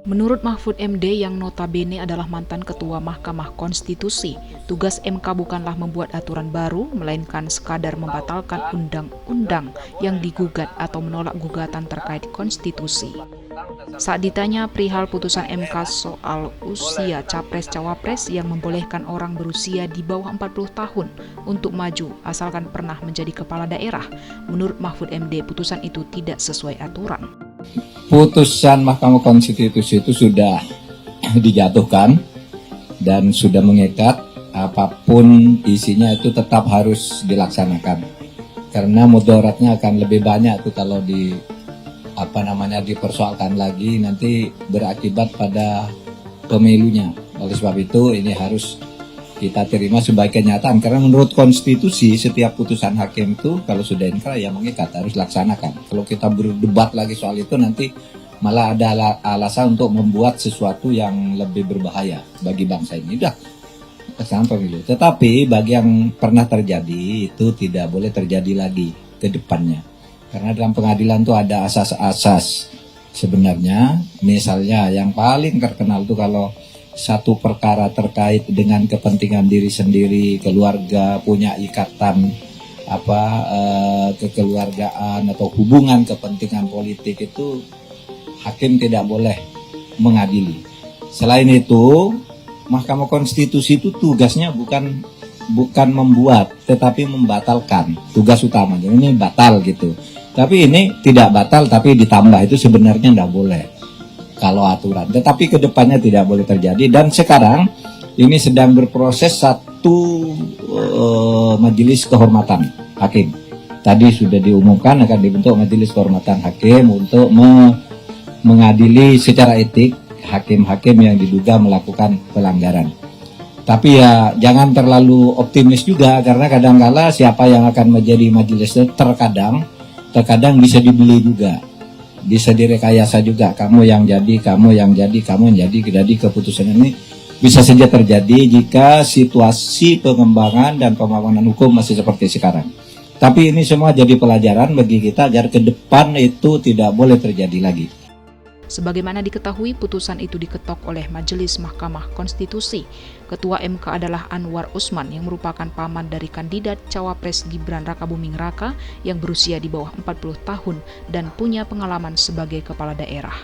Menurut Mahfud MD yang notabene adalah mantan Ketua Mahkamah Konstitusi, tugas MK bukanlah membuat aturan baru, melainkan sekadar membatalkan undang-undang yang digugat atau menolak gugatan terkait konstitusi. Saat ditanya perihal putusan MK soal usia Capres-Cawapres yang membolehkan orang berusia di bawah 40 tahun untuk maju asalkan pernah menjadi kepala daerah, menurut Mahfud MD putusan itu tidak sesuai aturan. Putusan Mahkamah Konstitusi itu sudah dijatuhkan dan sudah mengikat apapun isinya itu tetap harus dilaksanakan. Karena mudaratnya akan lebih banyak tuh kalau dipersoalkan lagi, nanti berakibat pada pemilunya. Oleh sebab itu ini harus kita terima sebagai kenyataan, karena menurut konstitusi setiap putusan hakim itu kalau sudah inkrah ya mengikat, harus laksanakan. Kalau kita berdebat lagi soal itu nanti malah ada alasan untuk membuat sesuatu yang lebih berbahaya bagi bangsa ini. Udah kesan pemilu. Tetapi bagi yang pernah terjadi itu tidak boleh terjadi lagi ke depannya. Karena dalam pengadilan itu ada asas-asas sebenarnya. Misalnya yang paling terkenal itu kalau satu perkara terkait dengan kepentingan diri sendiri, keluarga, punya ikatan kekeluargaan atau hubungan kepentingan politik, itu hakim tidak boleh mengadili. Selain itu, Mahkamah Konstitusi itu tugasnya bukan membuat, tetapi membatalkan. Tugas utamanya ini batal gitu. Tapi ini tidak batal tapi ditambah, itu sebenarnya tidak boleh kalau aturan, tetapi kedepannya tidak boleh terjadi. Dan sekarang ini sedang berproses satu majelis kehormatan hakim. Tadi sudah diumumkan akan dibentuk majelis kehormatan hakim untuk mengadili secara etik hakim-hakim yang diduga melakukan pelanggaran. Tapi ya jangan terlalu optimis juga, karena kadang-kala siapa yang akan menjadi majelis itu terkadang bisa dibeli juga. Bisa direkayasa juga, kamu yang jadi keputusan ini bisa saja terjadi jika situasi pengembangan dan pembangunan hukum masih seperti sekarang. Tapi ini semua jadi pelajaran bagi kita agar ke depan itu tidak boleh terjadi lagi. Sebagaimana diketahui, putusan itu diketok oleh Majelis Mahkamah Konstitusi. Ketua MK adalah Anwar Usman yang merupakan paman dari kandidat Cawapres Gibran Rakabuming Raka yang berusia di bawah 40 tahun dan punya pengalaman sebagai kepala daerah.